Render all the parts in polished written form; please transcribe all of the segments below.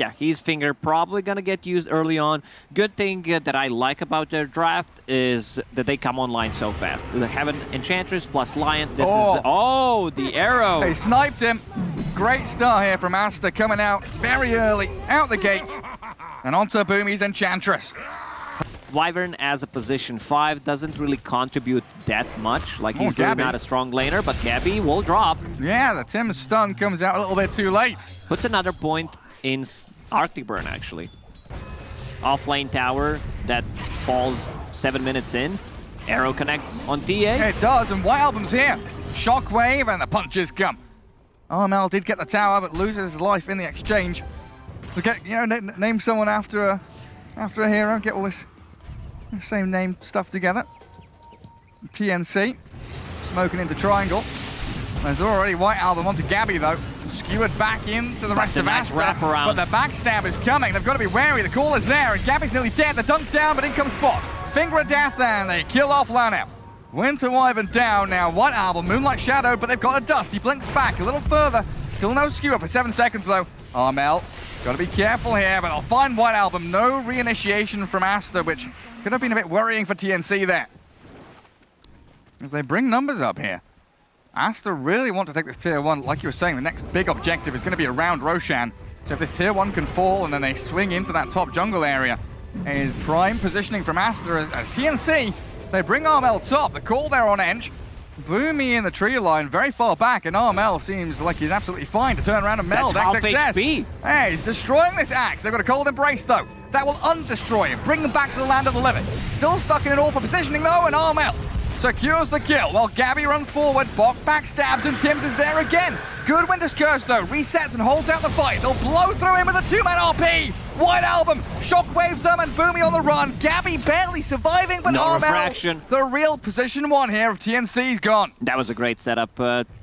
Yeah, his finger probably gonna get used early on. Good thing that I like about their draft is that they come online so fast. They have an Enchantress plus Lion. This is... Oh, the arrow! He sniped him. Great start here from Aster, coming out very early, out the gates. And onto Boomy's Enchantress. Wyvern as a position 5 doesn't really contribute that much. Like, he's really not a strong laner, but Gabby will drop. Yeah, the Tim's stun comes out a little bit too late. Puts another point in Arctic Burn, actually. Off-lane tower that falls 7 minutes in. Arrow connects on TA. It does, and White Album's here. Shockwave, and the punches come. Armel did get the tower, but loses his life in the exchange. We get, you know, name someone after a hero. Get all this same name stuff together. TNC, smoking into triangle. There's already White Album onto Gabby, though. Skewered back into the rest of Aster. But the backstab is coming. They've got to be wary. The call is there, and Gabby's nearly dead. The dunk down, but in comes Bot. Finger of Death, and they kill off Lana. Winter Wyvern down now. White Album, Moonlight Shadow, but they've got a dust. He blinks back a little further. Still no skewer for 7 seconds, though. Armel, got to be careful here, but they'll find White Album. No reinitiation from Aster, which could have been a bit worrying for TNC there. As they bring numbers up here. Aster really want to take this tier 1. Like you were saying, the next big objective is going to be around Roshan. So if this tier 1 can fall and then they swing into that top jungle area, it is prime positioning from Aster as TNC. They bring Armel top. The call there on Ench. Boomy in the tree line, very far back, and Armel seems like he's absolutely fine to turn around and meld. That's half XXS. HP. Hey, he's destroying this axe. They've got a cold embrace, though. That will undestroy him, bring them back to the land of the living. Still stuck in an awful positioning, though, and Armel secures the kill while Gabby runs forward. Bok backstabs, and Tims is there again. Good Winter's Curse, though. Resets and holds out the fight. They'll blow through him with a 2-man RP. White Album shockwaves them, and Boomy on the run. Gabby barely surviving, but Armel, the real position 1 here of TNC's gone. That was a great setup.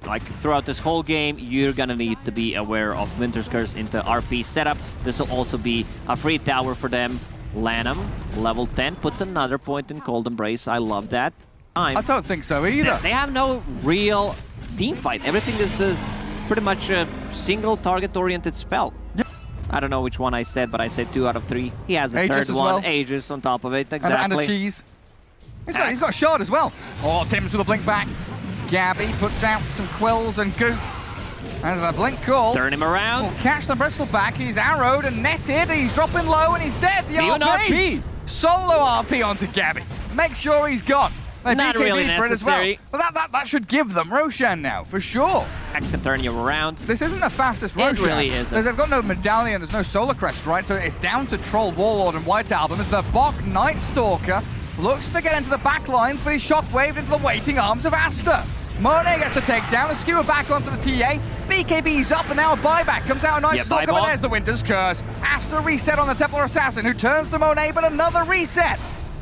Like, throughout this whole game, you're gonna need to be aware of Winter's Curse into RP setup. This will also be a free tower for them. Lanham, level 10, puts another point in Cold Embrace. I love that. I don't think so either. They have no real team fight. Everything is pretty much a single target-oriented spell. Yeah. I don't know which one I said, but I said 2 out of 3. He has the Aegis third one, well. Aegis on top of it, exactly. And the cheese. He's got a shard as well. Oh, Tim's with a blink back. Gabby puts out some quills and goop. As the blink call. Turn him around. Will catch the bristle back. He's arrowed and netted. He's dropping low and he's dead. The RP. Solo RP onto Gabby. Make sure he's gone. They Not BKB really for necessary. it as well. But that should give them Roshan now, for sure. X can turn you around. This isn't the fastest Roshan. It really isn't. They've got no medallion, there's no Solar Crest, right? So it's down to Troll, Warlord, and White Album as the Bok Night Stalker looks to get into the back lines, but he's shockwaved into the waiting arms of Aster. Monet gets the takedown, a skewer back onto the TA. BKB's up, and now a buyback comes out. A Night Stalker, but there's the Winter's Curse. Aster reset on the Templar Assassin, who turns to Monet, but another reset.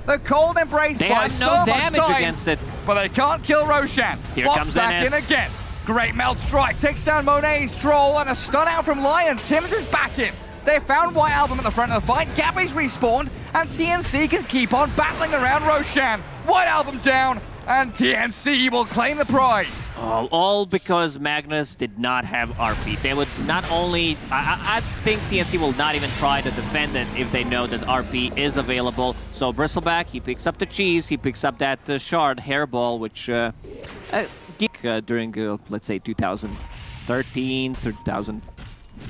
The Cold Embrace buys so much damage time, against it. but they can't kill Roshan. Here Bok's comes back NS. in again. Great Melt Strike takes down Monet's Troll, and a stun out from Lion. Tims is back in. They found White Album at the front of the fight. Gabby's respawned, and TNC can keep on battling around Roshan. White Album down, and TNC will claim the prize. Oh, all because Magnus did not have RP. They would not only... I think TNC will not even try to defend it if they know that RP is available. So Bristleback, he picks up the cheese, he picks up that shard hairball, which during, let's say, 2013, 2000...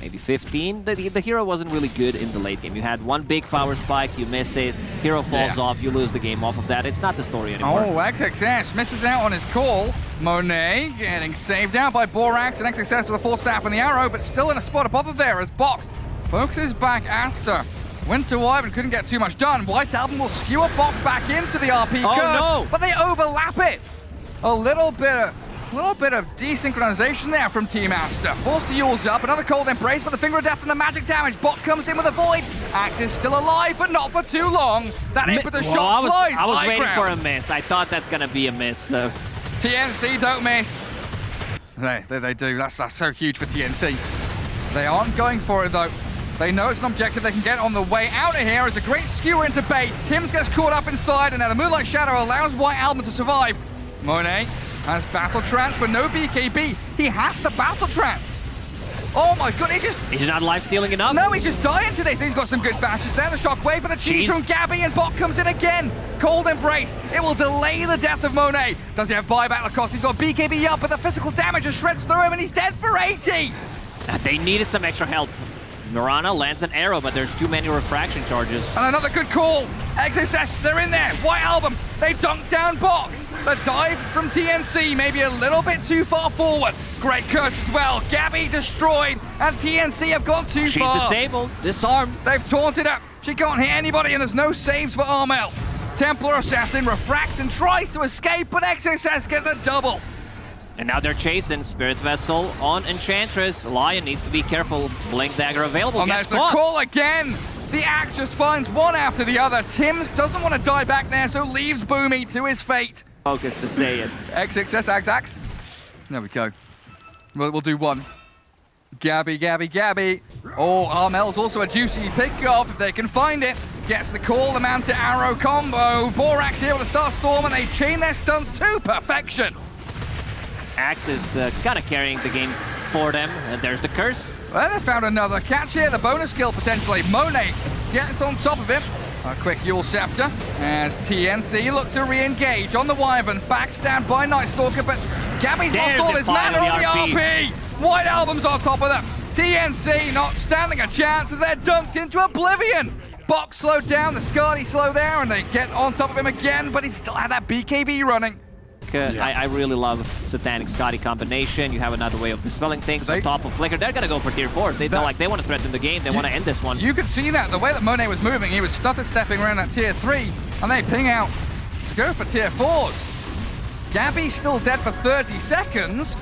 maybe 15. The hero wasn't really good in the late game. You had one big power spike, you miss it, hero falls off, you lose the game off of that. It's not the story anymore. Oh, XXS misses out on his call. Monet getting saved out by Borax, and XXS with a full staff and the arrow, but still in a spot above it there as Bok focuses back Aster. Winter Wyvern couldn't get too much done. White Album will skewer Bok back into the RP curse, but they overlap it. A little bit of desynchronization there from Team Aster. Forced to Yule's up, another Cold Embrace, but the Finger of Death and the magic damage. Bot comes in with a Void. Axe is still alive, but not for too long. That impetus shot flies. I was waiting for a miss. I thought that's gonna be a miss. TNC don't miss. They do. That's so huge for TNC. They aren't going for it though. They know it's an objective they can get on the way out of here. It's a great skewer into base. Tims gets caught up inside, and now the Moonlight Shadow allows White Album to survive. Monet has Battle Trance, but no BKB. He has to Battle Trance. Oh my god, He's not life-stealing enough. No, he's just dying to this. He's got some good bashes there. The shockwave, but the cheese from Gabby, and Bok comes in again. Cold Embrace. It will delay the death of Monet. Does he have buyback Lacoste? He's got BKB up, but the physical damage just shreds through him, and he's dead for 80. They needed some extra help. Mirana lands an arrow, but there's too many refraction charges. And another good call. XSS, they're in there. White Album, they dunk down Bok. The dive from TNC, maybe a little bit too far forward. Great curse as well. Gabby destroyed, and TNC have gone too far. She's disabled, disarmed. They've taunted her. She can't hit anybody, and there's no saves for Armel. Templar Assassin refracts and tries to escape, but XSS gets a double. And now they're chasing Spirit Vessel on Enchantress. Lion needs to be careful. Blink Dagger available. And there's the call again. The axe just finds one after the other. Tims doesn't want to die back there, so leaves Boomy to his fate. Focus to say it. XXS axe. There we go. We'll do one. Gabby. Oh, Armel's also a juicy pick-off if they can find it. Gets the call, the man to arrow combo. Borax here with a start storm, and they chain their stuns to perfection. Axe is kind of carrying the game for them. And there's the curse. Well, they found another catch here. The bonus kill potentially. Monet gets on top of him. A quick Yule Scepter as TNC look to re-engage on the Wyvern. Backstabbed by Night Stalker, but Gabby's lost all his mana on the RP. White Album's on top of them. TNC not standing a chance as they're dunked into oblivion. Bok slowed down, the Skadi slow there, and they get on top of him again, but he still had that BKB running. I really love Satanic Skadi combination. You have another way of dispelling things on top of Flicker. They're gonna go for tier 4s. They feel like they want to threaten the game. They want to end this one. You could see that, the way that Monet was moving, he was stutter-stepping around that tier 3, and they ping out to go for tier 4s. Gabby's still dead for 30 seconds.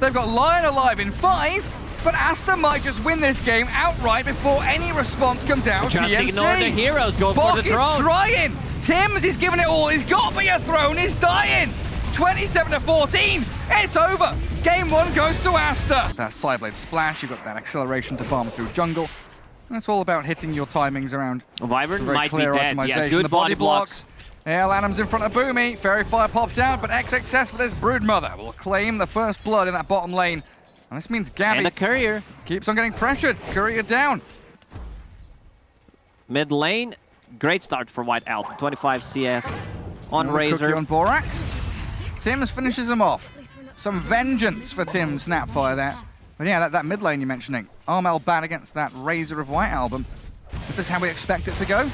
They've got Lion alive in 5, but Aster might just win this game outright before any response comes out. Just TNC. ignore the heroes, go for the throne. Bok is trying. Tims is giving it all. He's got to be a throne. He's dying. 27-14. It's over. Game 1 goes to Aster. That Sideblade splash, you've got that acceleration to farm through jungle. And it's all about hitting your timings around. Wyvern might be dead. Yeah, the good body blocks. Yeah, Lanham's in front of Boomy. Fairy Fire popped out, but XXS with his Broodmother will claim the first blood in that bottom lane. And this means Gabby and the Courier keeps on getting pressured. Courier down. Mid lane, great start for White Album. 25 CS on Razor. On Borax. Tims finishes him off. Some vengeance for Tim Snapfire there. But yeah, that mid lane you're mentioning. Armel bad against that Razor of White Album. Is this how we expect it to go?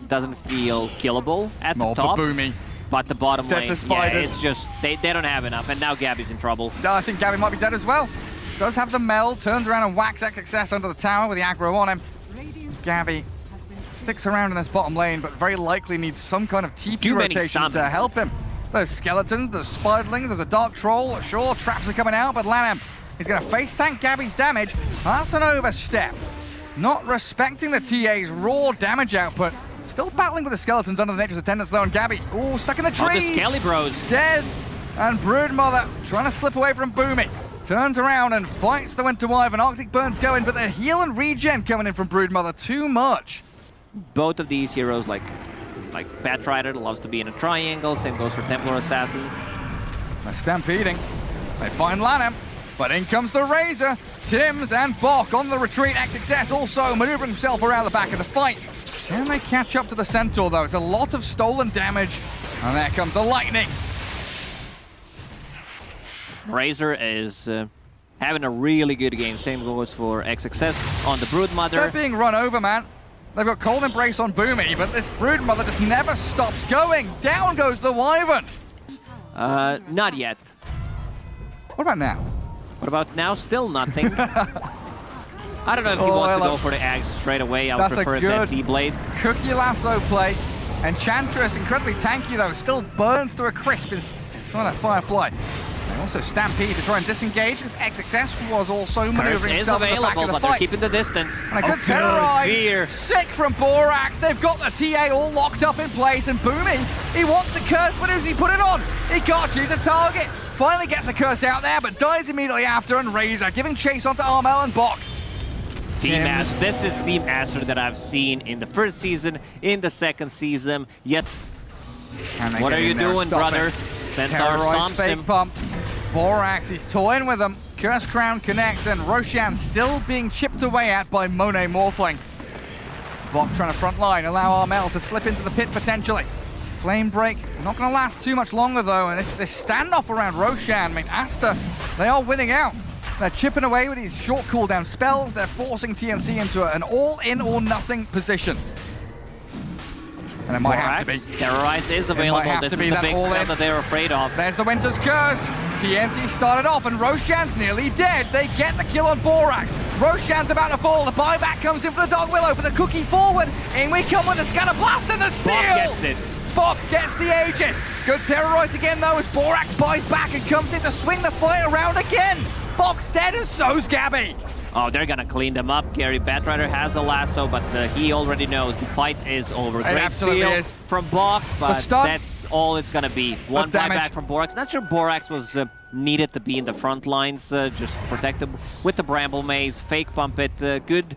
Doesn't feel killable at the top. Boomy. But the bottom dead lane, to spiders. Yeah, it's just, they don't have enough. And now Gabby's in trouble. No, I think Gabby might be dead as well. Does have the meld, turns around and whacks XXS under the tower with the aggro on him. Gabby sticks around in this bottom lane, but very likely needs some kind of TP rotation to help him. Those skeletons, those spiderlings, there's a dark troll. Sure, traps are coming out, but Lanham is going to face tank Gabby's damage. That's an overstep. Not respecting the TA's raw damage output. Still battling with the skeletons under the Nature's Attendants though, and Gabby, ooh, stuck in the trees. Oh, the Skelly Bros. Dead. And Broodmother trying to slip away from Boomy. Turns around and fights the Winter Wyvern. Arctic Burn's going, but the heal and regen coming in from Broodmother. Too much. Both of these heroes, like Batrider, loves to be in a triangle. Same goes for Templar Assassin. They're stampeding. They find Lanham, but in comes the Razor. Tims and Bok on the retreat. XXS also maneuvering himself around the back of the fight. Can they catch up to the Centaur, though? It's a lot of stolen damage. And there comes the lightning. Razor is having a really good game. Same goes for XXS on the Broodmother. They're being run over, man. They've got Cold Embrace on Boomy, but this Broodmother just never stops going. Down goes the Wyvern. Not yet. What about now? What about now? Still nothing. I don't know if he wants to go for the axe straight away. I would prefer that Z-Blade. Cookie lasso play. Enchantress, incredibly tanky though, still burns to a crisp in some of that Firefly. They also stampede to try and disengage because XXS was also maneuvering himself in the back of the but fight. they're keeping the distance. And a good terrorize. Sick from Borax. They've got the TA all locked up in place, and Boomy, he wants a curse, but who's he put it on? He can't choose a target. Finally gets a curse out there, but dies immediately after, and Razor giving chase onto Armel and Bok. Team Aster. This is Team Aster that I've seen in the first season, in the second season. Yet, what are you doing, brother? Centaur stomps him. Pumped. Borax, he's toying with them. Curse Crown connects, and Roshan still being chipped away at by Monet Morphling. Bok trying to front line, allow Armel to slip into the pit potentially. Flame break, not going to last too much longer though, and this standoff around Roshan, I mean, Aster, they are winning out. They're chipping away with these short cooldown spells, they're forcing TNC into an all-in or nothing position. And it might have to be. Terrorize is available. This is the big spell that they're afraid of. There's the Winter's Curse. TNC started off and Roshan's nearly dead. They get the kill on Borax. Roshan's about to fall. The buyback comes in for the Dog Willow, but the cookie forward. In we come with the Scatter Blast and the steal. Bok gets it. Bok gets the Aegis. Good terrorize again though as Borax buys back and comes in to swing the fight around again. Bok's dead and so's Gabby. Oh, they're gonna clean them up, Gary. Batrider has a lasso, but he already knows the fight is over. Great steal from Bok, but that's all it's gonna be. One buyback from Borax. Not sure Borax was needed to be in the front lines, just protect them with the Bramble Maze, fake pump it, good.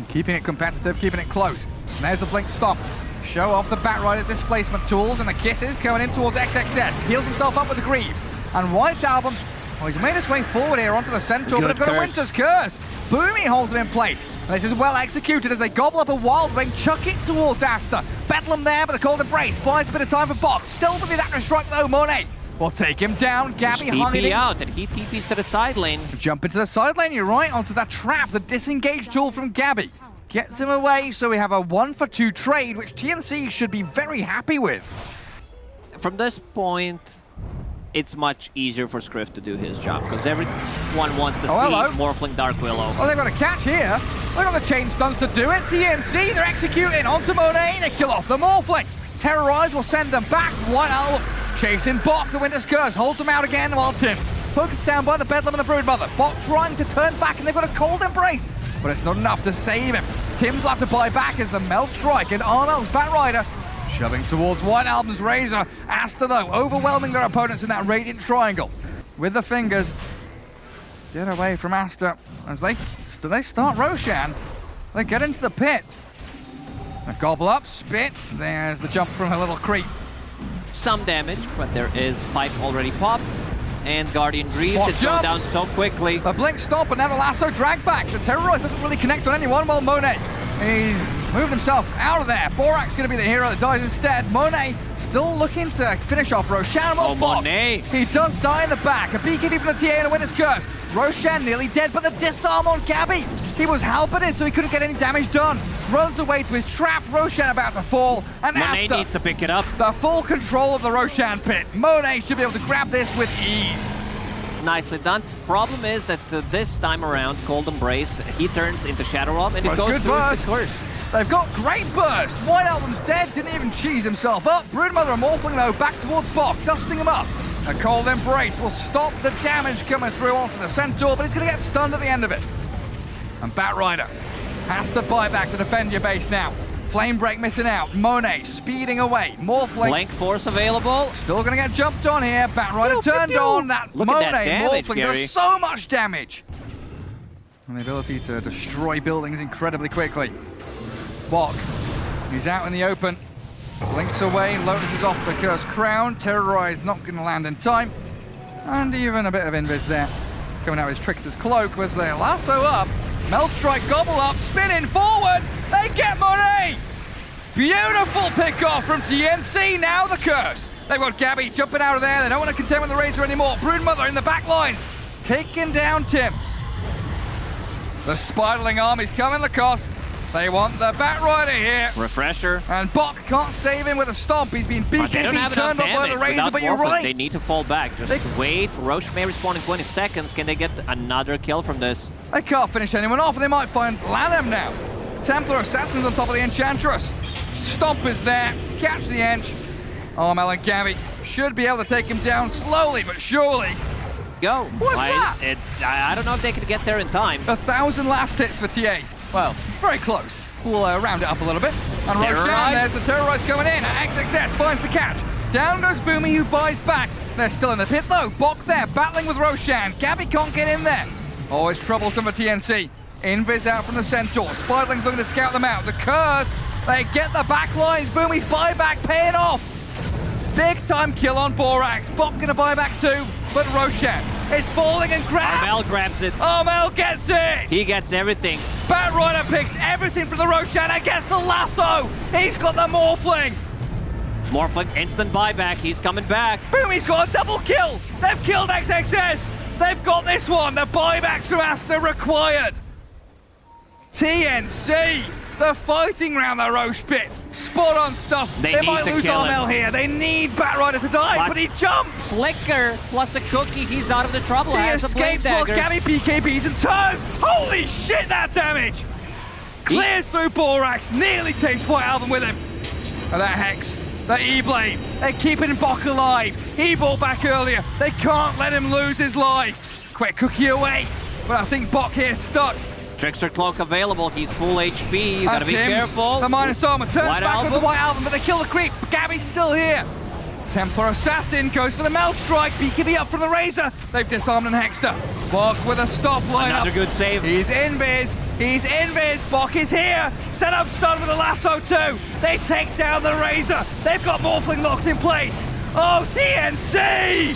Keeping it competitive, keeping it close. And there's the Blink Stomp. Show off the Batrider displacement tools and the kisses coming in towards XXS. Heals himself up with the Greaves. And White Album, well, he's made his way forward here onto the Centaur, but they've got a Winter's Curse. Boomy holds him in place. And this is well executed as they gobble up a Wild Wing, chuck it towards Aster. Bedlam there, but the Cold Embrace buys a bit of time for Bok. Still with the Adaptive Strike though, Monet will take him down. Gabby hiding out, and he TPs to the side lane. Jump into the side lane, you're right, onto that trap, the disengage tool from Gabby. Gets him away, so we have a 1-for-2 trade, which TNC should be very happy with. From this point, it's much easier for Scriff to do his job, because everyone wants to see Morphling Dark Willow. Oh, they've got a catch here. They've got the chain stuns to do it. TNC, they're executing onto Monet. They kill off the Morphling. Terrorize will send them back. White Owl chasing Bok. The Winter's Curse holds them out again while Tim's focused down by the Bedlam and the Broodmother. Bok trying to turn back, and they've got a Cold Embrace, but it's not enough to save him. Tim's will have to buy back as the Melt Strike and Armel's Batrider shoving towards White Album's Razor. Aster, though, overwhelming their opponents in that Radiant Triangle. With the fingers, get away from Aster as they start Roshan. They get into the pit. A gobble up, spit. There's the jump from her little creep. Some damage, but there is Pipe already popped. And Guardian Greaves, it's going down so quickly. The Blink Stomp, another lasso drag back. The Terrorize doesn't really connect on anyone, while Monet, he's moved himself out of there. Borax going to be the hero that dies instead. Monet still looking to finish off Roshan. Oh, Monet. He does die in the back. A BKB from the TA and a Winter's Curse. Roshan nearly dead, but the disarm on Gabby. He was halberded, so he couldn't get any damage done. Runs away to his trap. Roshan about to fall. And Monet Aster needs to pick it up. The full control of the Roshan pit. Monet should be able to grab this with ease. Nicely done. Problem is that this time around, Cold Embrace, he turns into Shadow Realm, and it goes through the curse. They've got great burst. White Album's dead, didn't even cheese himself up. Broodmother and Morphling, though, back towards Bok, dusting him up. A Cold Embrace will stop the damage coming through onto the Centaur, but he's going to get stunned at the end of it. And Batrider has to buy back to defend your base now. Flame Break missing out. Monet speeding away. Morphling. Blank Force available. Still going to get jumped on here. Batrider turned on. That Monet Morphling does so much damage. And the ability to destroy buildings incredibly quickly. Bok, he's out in the open. Blinks away, Lotus is off the Cursed Crown. Terrorize not going to land in time. And even a bit of invis there. Coming out with his Trickster's Cloak was they lasso up. Melt Strike, gobble up, spinning forward. They get Monet. Beautiful pick off from TNC. Now the Curse. They've got Gabby jumping out of there. They don't want to contend with the Razor anymore. Broodmother in the back lines. Taking down Tim's. The Spiraling Army's coming, Lacoste. They want the Batrider here. Refresher. And Bok can't save him with a stomp. He's been BKB turned off by the Razor, but you're right. They need to fall back. Just wait. Roche may respawn in 20 seconds. Can they get another kill from this? They can't finish anyone off, and they might find Lanham now. Templar Assassins on top of the Enchantress. Stomp is there. Catch the Ench. Armel and Gabby should be able to take him down slowly but surely. Go. What's that? I don't know if they could get there in time. 1,000 last hits for TA. Well, very close. We'll round it up a little bit. And Roshan, there's the Terrorize coming in. XXS finds the catch. Down goes Boomy, who buys back. They're still in the pit, though. Bok there, battling with Roshan. Gabby can't get in there. Always troublesome for TNC. Invis out from the Centaur. Spiderling's looking to scout them out. The Curse, they get the back lines. Boomy's buyback paying off. Big time kill on Borax. Bok gonna buy back too. but Roshan is falling and grabbed. Armel grabs it. Armel gets it. He gets everything. Batrider picks everything from the Roshan and gets the lasso. He's got the Morphling. Morphling, instant buyback. He's coming back. Boom, he's got a double kill. They've killed XXS. They've got this one. The buybacks from Aster required. TNC, they're fighting around the Roche pit. Spot on stuff. They might lose Armel here. They need Batrider to die, but he jumps. Flicker plus a cookie. He's out of the trouble. He Has escapes while Gabby PKBs and turns. Holy shit, that damage. Clears through Borax, nearly takes White Album with him. And that Hex, the E-Blade, they're keeping Bok alive. He bought back earlier. They can't let him lose his life. Quick cookie away, but I think Bok here's stuck. Trickster Cloak available. He's full HP. You gotta be careful. The minus armor turns White back Album. onto White Album, but they kill the creep. Gabby's still here. Templar Assassin goes for the Melt Strike. BKB up from the Razor. They've disarmed and Hexter. Bok with a stop lineup. Another good save. He's invis. He's invis. Bok is here. Set up stun with a lasso too. They take down the Razor. They've got Morphling locked in place. Oh, TNC!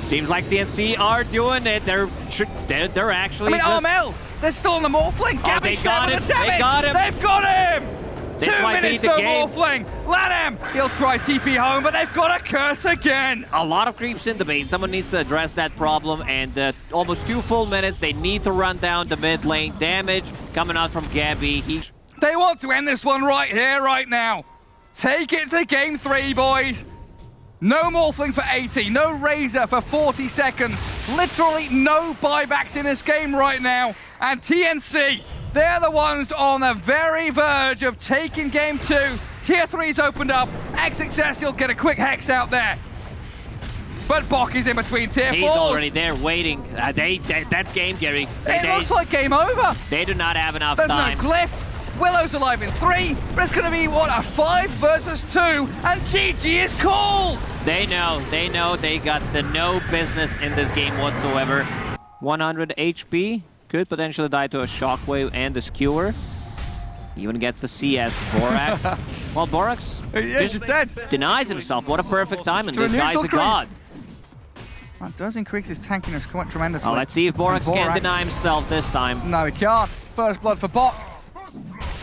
Seems like TNC are doing it. They're actually. Armel. They're still on the Morphling. Gabby's there with the damage. They got him. They've got him. This 2 might minutes be no the game. Morphling. Let him. He'll try TP home, but they've got a curse again. A lot of creeps in the base. Someone needs to address that problem. And almost 2 full minutes. They need to run down the mid lane. Damage coming out from Gabby. They want to end this one right here, right now. Take it to game 3, boys. No Morphling for 80, no Razor for 40 seconds. Literally no buybacks in this game right now. And TNC, they're the ones on the very verge of taking game 2. Tier 3's opened up. XXS, he'll get a quick Hex out there. But Bok is in between tier 4s. He's already there waiting. That's game, Gary. It looks like game over. They do not have enough There's time. no glyph. Willow's alive in 3, but it's going to be, what, a 5 versus 2, and GG is called! They know they got the no business in this game whatsoever. 100 HP, could potentially die to a Shockwave and a Skewer. Even gets the CS, Borax. Well, Borax just dead. Denies himself. What a perfect time, and To a this guy's a neutral god. That does increase his tankiness quite tremendously. Let's see if Borax can deny himself this time. No, he can't. First blood for Bok.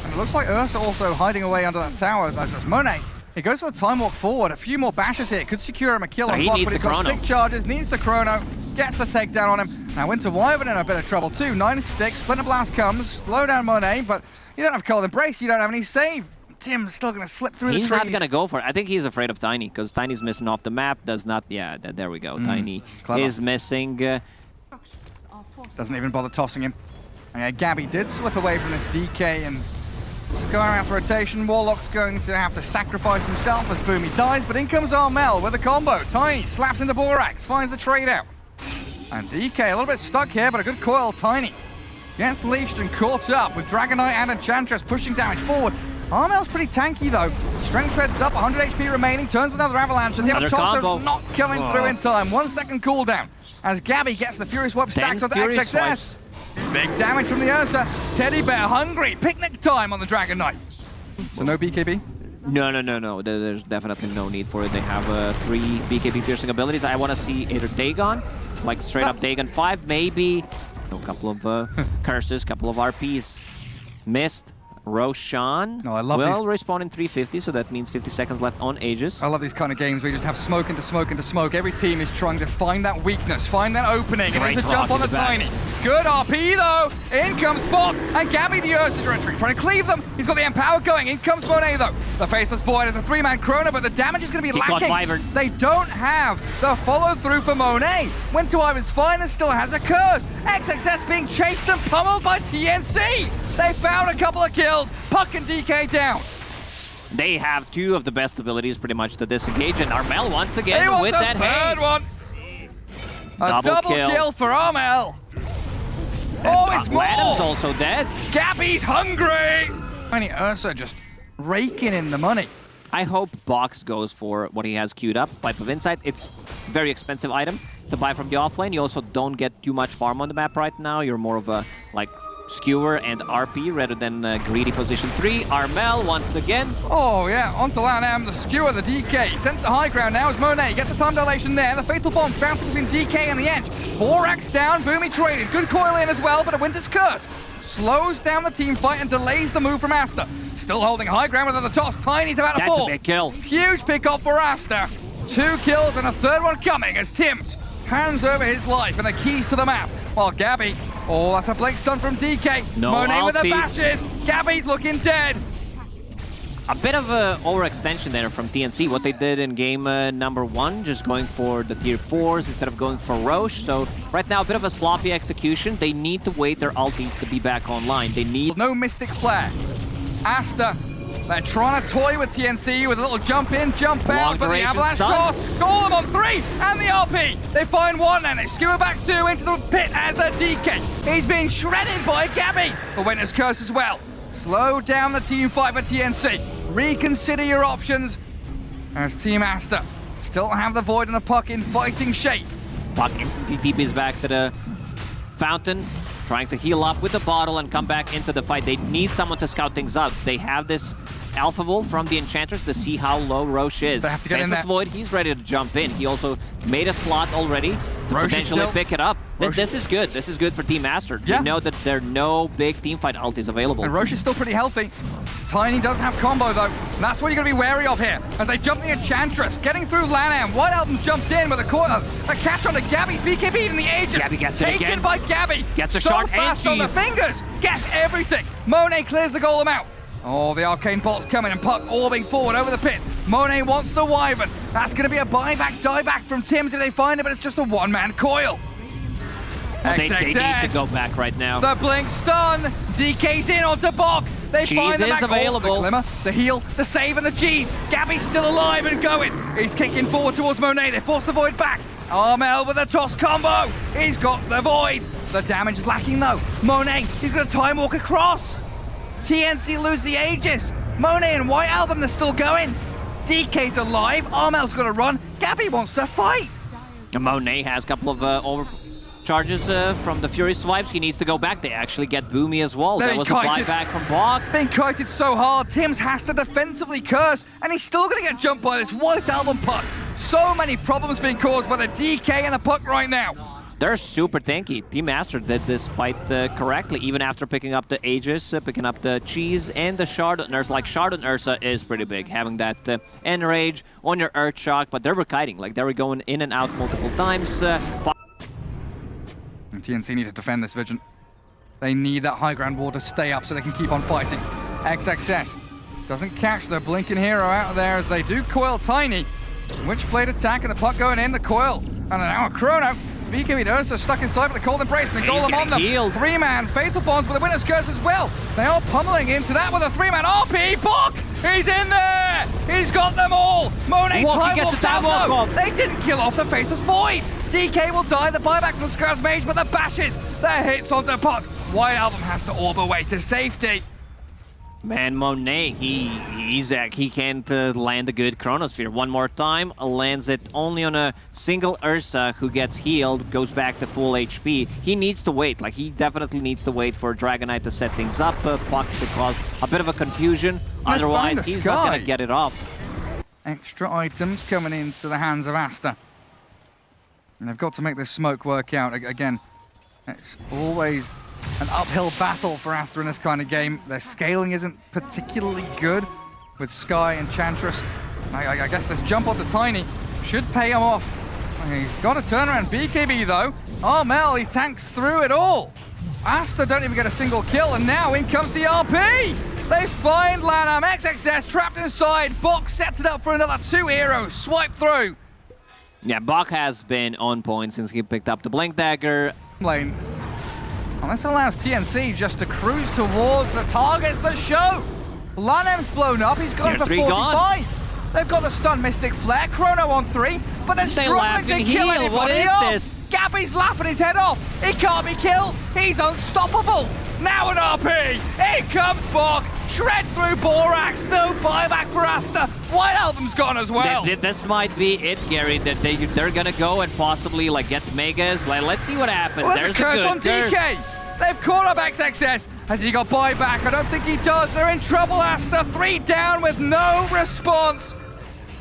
And it looks like Ursa also hiding away under that tower. That's Monet. He goes for the time walk forward. A few more bashes here. Could secure him a kill on Bok, but he's got stick charges. Needs the chrono. Gets the takedown on him. Now Winter Wyvern in a bit of trouble too. 9 sticks. Splinter Blast comes. Slow down Monet, but you don't have Cold Embrace. You don't have any save. Tim's still going to slip through the trees. He's not going to go for it. I think he's afraid of Tiny, because Tiny's missing off the map. Does not... Yeah, there we go. Tiny is missing. Doesn't even bother tossing him. And Gabby did slip away from this DK and Sky out rotation. Warlock's going to have to sacrifice himself as Boomy dies, but in comes Armel with a combo. Tiny slaps into Borax, finds the trade out. And DK a little bit stuck here, but a good coil. Tiny gets leashed and caught up with Dragon Knight and Enchantress pushing damage forward. Armel's pretty tanky though. Strength treads up, 100 HP remaining, turns with another avalanche. Does he have a tosser? Not coming through in time. 1 second cooldown as Gabby gets the Furious Wipe stacks with the XXS. Big damage from the Ursa. Teddy Bear hungry. Picnic time on the Dragon Knight. So no BKB? No. There's definitely no need for it. They have 3 BKB piercing abilities. I want to see either Dagon, like straight up Dagon 5, maybe. A couple of curses, couple of RPs. Missed. Roshan I love will respawn in 350, so that means 50 seconds left on Aegis. I love these kind of games where you just have smoke into smoke into smoke. Every team is trying to find that weakness, find that opening, and it's a jump on the Tiny. Good RP though. In comes Bok, and Gabby the Ursa trying to cleave them. He's got the Empower going. In comes Monet though. The Faceless Void is a 3-man chrono, but the damage is going to be lacking. They don't have the follow through for Monet. Winter Wyvern's fine and still has a curse. XXS being chased and pummeled by TNC. They found a couple of kills. Puck and DK down. They have 2 of the best abilities pretty much to disengage, and Armel once again with that haste. One. A double kill for Armel. Oh, it's more. Adam's also dead. Gabby's hungry. Tiny Ursa just raking in the money. I hope Box goes for what he has queued up. Pipe of Insight. It's a very expensive item to buy from the offlane. You also don't get too much farm on the map right now. You're more of a, like, Skewer and RP rather than greedy position 3. Armel once again. Oh yeah, onto LANM, the Skewer, the DK. Sent to high ground now as Monet gets a time dilation there. The Fatal Bombs bouncing between DK and the edge. Borax down, Boomy traded. Good coil in as well, but a Winter's Curse slows down the team fight and delays the move from Aster. Still holding high ground with the toss. Tiny's about to fall. That's a big kill. Huge pick up for Aster. 2 kills and a third one coming as Tims hands over his life and the keys to the map. While Gabby, oh, that's a blink stun from DK. No Monet with the ulti. bashes. Gabby's looking dead. A bit of an overextension there from TNC, what they did in game number 1, just going for the tier 4s instead of going for Roche. So right now, a bit of a sloppy execution. They need to wait their ultis to be back online. They need... No Mystic Flare. Aster, they're trying to toy with TNC with a little jump in, jump out, but the avalanche toss. Golem on 3, and the RP. They find 1, and they skewer back 2 into the pit as the DK. He's being shredded by Gabby. The Winter's Curse as well. Slow down the team fight for TNC. Reconsider your options as Team Aster still have the Void and the Puck in fighting shape. Puck instantly TPs back to the fountain, trying to heal up with the bottle and come back into the fight. They need someone to scout things out. They have this Alpha Wolf from the Enchantress to see how low Roche is. They have to get in Faceless there. Void, he's ready to jump in. He also made a slot already to Roche potentially still- pick it up. This is good. This is good for Team Aster. Yeah. You know that there are no big teamfight ultis available. And Roche is still pretty healthy. Tiny does have combo though. And that's what you're going to be wary of here. As they jump the Enchantress, getting through LANM. White Album's jumped in with a catch onto Gabby's BKB in the Aegis. Gabby gets it Taken again. by Gabby. Gets a so shot and fast on the cheese. fingers. Gets everything. Monet clears the golem out. Oh, the Arcane Bolt's coming and Puck orbing forward over the pit. Monet wants the Wyvern. That's going to be a buyback, dieback from Tims if they find it, but it's just a one-man coil. Well, they need XXS. to go back right now. The blink stun. DK's in onto Bok. They Cheese find the is back available. The glimmer, the heal, the save, and the cheese. Gabby's still alive and going. He's kicking forward towards Monet. They force the Void back. Armel with a toss combo. He's got the Void. The damage is lacking though. Monet, he's got a time walk across. TNC lose the Aegis. Monet and White Album, they're still going. DK's alive. Armel's got to run. Gabby wants to fight. Monet has a couple of overcharges from the Fury swipes. He needs to go back. They actually get Boomy as well. They're That was a kited. buyback from Bog. Being kited so hard, Tims has to defensively curse, and he's still going to get jumped by this White Album Puck. So many problems being caused by the DK and the Puck right now. They're super tanky. Team Aster did this fight correctly, even after picking up the Aegis, picking up the Cheese, and the Shard and Ursa. Like, Shard and Ursa is pretty big, having that Enrage on your Earth Shock, but they were kiting. Like, they were going in and out multiple times. And TNC need to defend this Vision. They need that high ground wall to stay up so they can keep on fighting. XXS doesn't catch the blinking hero out of there as they do coil Tiny. Witchblade attack and the Puck going in, the coil. And then now a Chrono. BKB to Ursa stuck inside with the Cold Embrace and the He's Golem on them. getting healed. 3-man Fatal Bonds with the Winter's Curse as well. They are pummeling into that with a 3-man RP. Puck! He's in there! He's got them all! Monet time gets walks the time out walk though. off. They didn't kill off the Fatal's Void. DK will die, the buyback from the Scar's Mage, but the bashes, their hits onto Puck. White Album has to orb away to safety. Man, Monet, he can't land a good Chronosphere. One more time, lands it only on a single Ursa who gets healed, goes back to full HP. He needs to wait, like he definitely needs to wait for Dragonite to set things up. Puck to cause a bit of a confusion, find otherwise the he's not Sky. going to get it off. Extra items coming into the hands of Aster. And they've got to make this smoke work out. Again, it's always an uphill battle for Aster in this kind of game. Their scaling isn't particularly good with Sky and Enchantress. I guess this jump onto Tiny should pay him off. He's got a turnaround BKB though. Armel, he tanks through it all. Aster don't even get a single kill, and now in comes the RP! They find LANM, XXS trapped inside. Bok sets it up for another 2 heroes. Swipe through. Yeah, Bok has been on point since he picked up the Blink Dagger. Lane. And this allows TNC just to cruise towards the targets that show. LANM's blown up, he's gone Tier for 3 45. They've got the stun Mystic Flare, Chrono on 3, but they're They struggling laugh to and kill heal. What anybody is off. this? Gabby's laughing his head off. He can't be killed. He's unstoppable. Now an RP. In comes Bok. Shred through Borax. No buyback for Aster. White Album's gone as well. This might be it, Gary, that they're going to go and possibly like get Megas. Like, let's see what happens. Well, there's a curse on curse. DK. They've caught up XXS. Has he got buyback? I don't think he does. They're in trouble, Aster. 3 down with no response.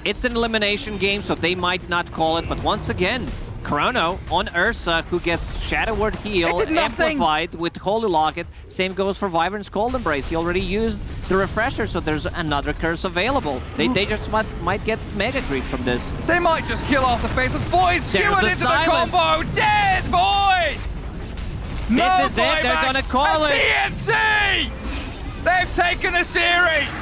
It's an elimination game, so they might not call it, but once again, Chrono on Ursa, who gets Shadow Word Heal It did nothing. amplified with Holy Locket. Same goes for Wyvern's Cold Embrace. He already used the refresher, so there's another curse available. They just might get Mega Creep from this. They might just kill off the Faceless. Void skewered the into silence. the combo. Dead Void! No This is it. They're buyback. gonna call And it. TNC! They've taken the series!